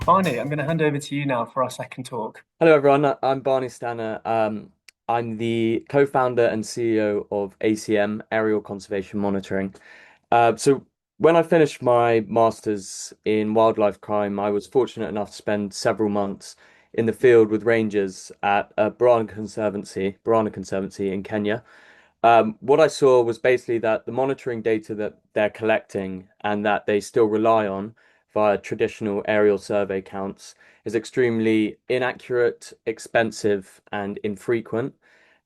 Barney, I'm going to hand over to you now for our second talk. Hello, everyone. I'm Barney Stannah. I'm the co-founder and CEO of ACM, Aerial Conservation Monitoring. So when I finished my master's in wildlife crime, I was fortunate enough to spend several months in the field with rangers at Barana Conservancy in Kenya. What I saw was basically that the monitoring data that they're collecting and that they still rely on via traditional aerial survey counts is extremely inaccurate, expensive, and infrequent.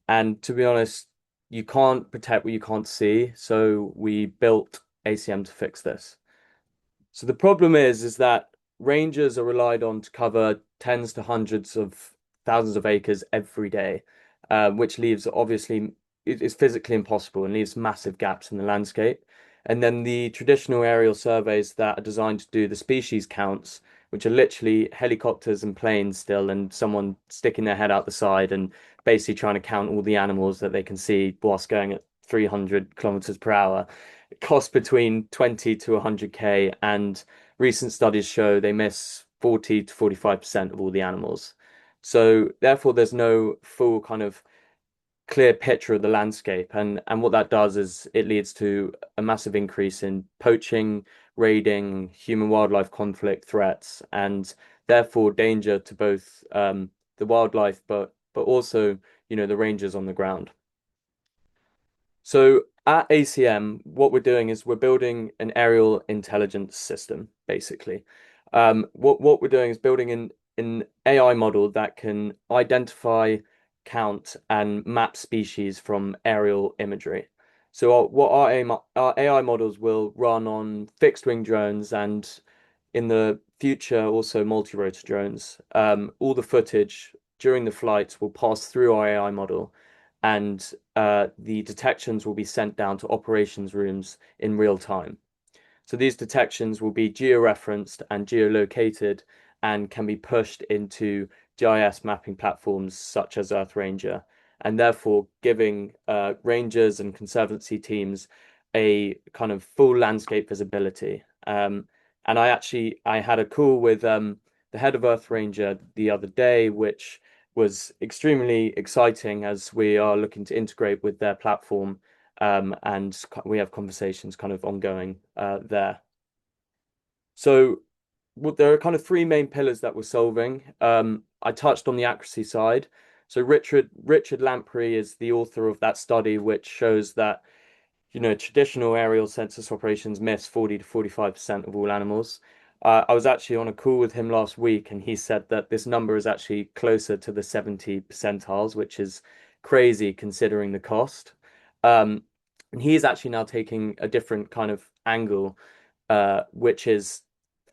And to be honest, you can't protect what you can't see. So we built ACM to fix this. So the problem is that rangers are relied on to cover tens to hundreds of thousands of acres every day, which leaves obviously it's physically impossible and leaves massive gaps in the landscape. And then the traditional aerial surveys that are designed to do the species counts, which are literally helicopters and planes still, and someone sticking their head out the side and basically trying to count all the animals that they can see whilst going at 300 kilometers per hour cost between 20 to 100K, and recent studies show they miss 40 to 45% of all the animals. So therefore, there's no full kind of clear picture of the landscape, and what that does is it leads to a massive increase in poaching, raiding, human wildlife conflict threats, and therefore danger to both the wildlife, but also the rangers on the ground. So at ACM, what we're doing is we're building an aerial intelligence system, basically. What we're doing is building an AI model that can identify, count, and map species from aerial imagery. So our AI models will run on fixed wing drones and in the future also multi-rotor drones. All the footage during the flights will pass through our AI model, and the detections will be sent down to operations rooms in real time. So these detections will be georeferenced and geolocated and can be pushed into GIS mapping platforms such as Earth Ranger, and therefore giving rangers and conservancy teams a kind of full landscape visibility. And I had a call with the head of Earth Ranger the other day, which was extremely exciting as we are looking to integrate with their platform, and we have conversations kind of ongoing there. So there are kind of three main pillars that we're solving. I touched on the accuracy side. So Richard Lamprey is the author of that study, which shows that traditional aerial census operations miss 40 to 45% of all animals. I was actually on a call with him last week, and he said that this number is actually closer to the 70 percentiles, which is crazy considering the cost. And he's actually now taking a different kind of angle, which is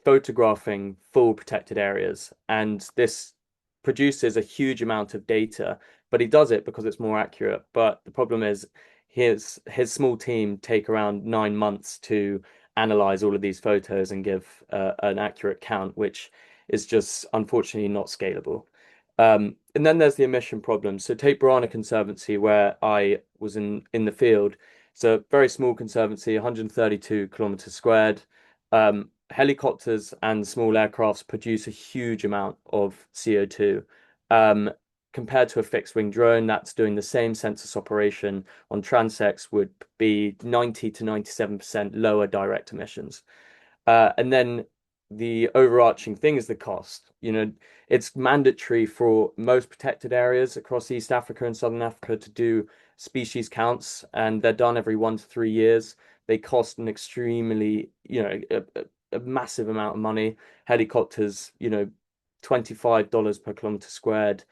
photographing full protected areas. And this produces a huge amount of data, but he does it because it's more accurate. But the problem is his small team take around 9 months to analyze all of these photos and give an accurate count, which is just unfortunately not scalable. And then there's the emission problem. So take Barana Conservancy, where I was in the field. It's a very small conservancy, 132 kilometers squared. Helicopters and small aircrafts produce a huge amount of CO2. Um, Compared to a fixed wing drone that's doing the same census operation on transects would be 90 to 97% lower direct emissions. And then the overarching thing is the cost. It's mandatory for most protected areas across East Africa and Southern Africa to do species counts, and they're done every 1 to 3 years. They cost an extremely, a massive amount of money. Helicopters, $25 per kilometer squared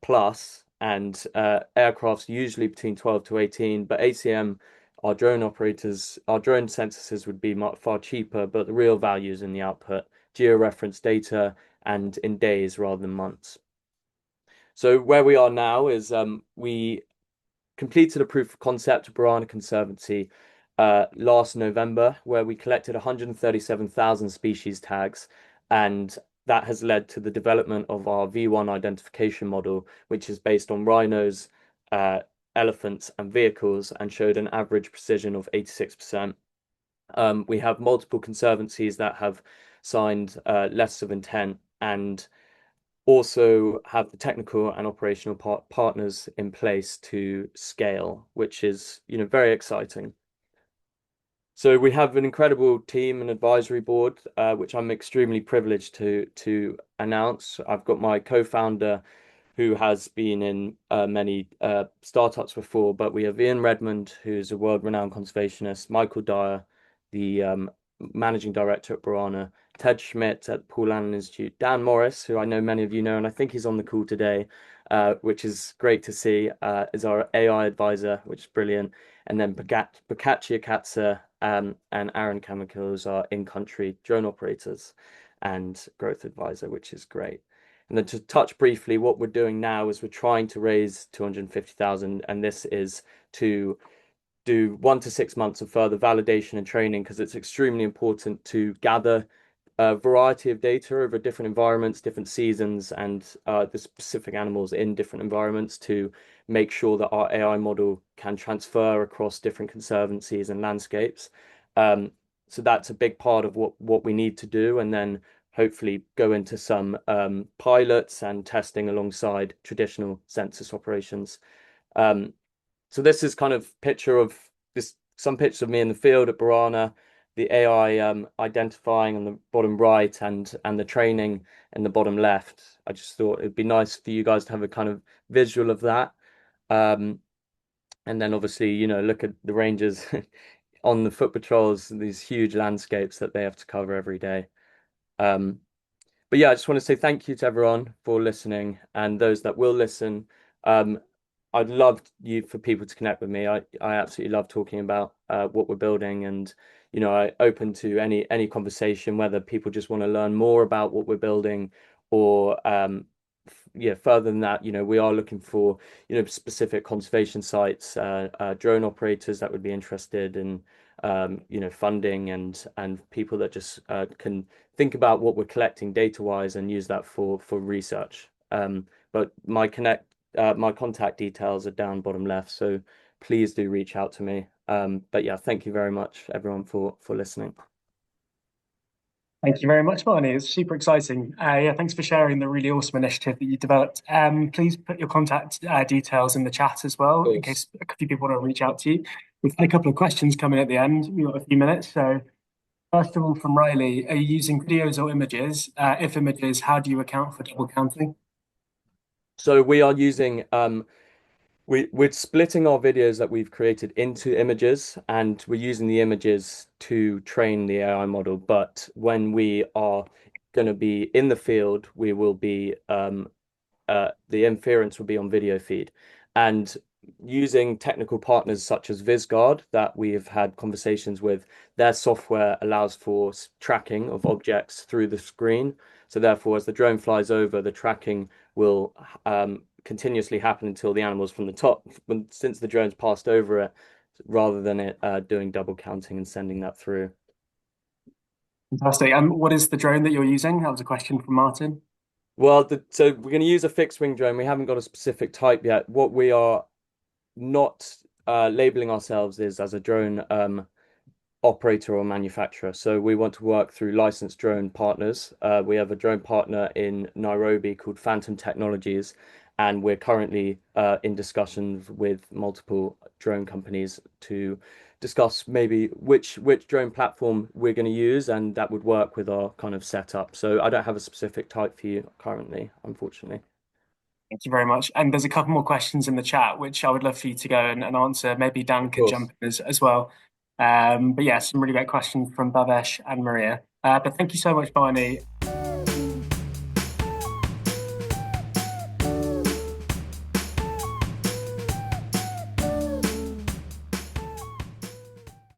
plus, and aircrafts usually between 12 to 18. But ACM, our drone censuses would be far cheaper, but the real value is in the output, georeference data, and in days rather than months. So where we are now is we completed a proof of concept at Barana Conservancy last November, where we collected 137,000 species tags, and that has led to the development of our V1 identification model, which is based on rhinos, elephants, and vehicles, and showed an average precision of 86%. We have multiple conservancies that have signed letters of intent and also have the technical and operational partners in place to scale, which is, very exciting. So we have an incredible team and advisory board, which I'm extremely privileged to announce. I've got my co-founder, who has been in many startups before, but we have Ian Redmond, who's a world-renowned conservationist, Michael Dyer, the managing director at Barana, Ted Schmidt at the Paul Allen Institute, Dan Morris, who I know many of you know, and I think he's on the call today, which is great to see, is our AI advisor, which is brilliant. And then Bakachi Akatsa and Aaron Kamikil are in-country drone operators and growth advisor, which is great. And then to touch briefly, what we're doing now is we're trying to raise 250,000, and this is to do 1 to 6 months of further validation and training because it's extremely important to gather a variety of data over different environments, different seasons, and the specific animals in different environments to make sure that our AI model can transfer across different conservancies and landscapes. So that's a big part of what we need to do, and then hopefully go into some pilots and testing alongside traditional census operations. So this is kind of picture of this, some pictures of me in the field at Barana, the AI identifying on the bottom right and the training in the bottom left. I just thought it'd be nice for you guys to have a kind of visual of that. And then obviously, look at the rangers on the foot patrols, these huge landscapes that they have to cover every day. But yeah, I just want to say thank you to everyone for listening and those that will listen. I'd love for people to connect with me. I absolutely love talking about what we're building, and I open to any conversation, whether people just want to learn more about what we're building or further than that, we are looking for specific conservation sites, drone operators that would be interested in funding and people that just can think about what we're collecting data wise and use that for research. But my contact details are down bottom left, so please do reach out to me. But yeah, thank you very much everyone for listening. Thank you very much, Barney. It's super exciting. Yeah, thanks for sharing the really awesome initiative that you developed. Please put your contact details in the chat as well, in case a few people want to reach out to you. We've had a couple of questions coming at the end. We've got a few minutes. So first of all, from Riley, are you using videos or images? If images, how do you account for double counting? So we are using we're splitting our videos that we've created into images, and we're using the images to train the AI model. But when we are going to be in the field, we will be the inference will be on video feed, and using technical partners such as Visguard that we have had conversations with. Their software allows for tracking of objects through the screen. So therefore, as the drone flies over, the tracking will continuously happen until the animal's from the top, since the drone's passed over it, rather than it doing double counting and sending that through. Fantastic. And what is the drone that you're using? That was a question from Martin. Well, so we're going to use a fixed wing drone. We haven't got a specific type yet. What we are not labeling ourselves is as a drone operator or manufacturer. So we want to work through licensed drone partners. We have a drone partner in Nairobi called Phantom Technologies, and we're currently in discussions with multiple drone companies to discuss maybe which drone platform we're going to use, and that would work with our kind of setup. So I don't have a specific type for you currently, unfortunately. Thank you very much. And there's a couple more questions in the chat, which I would love for you to go and answer. Maybe Dan can jump in as well. But yeah, some really great questions from Bhavesh and Maria. But thank you so much, Barney.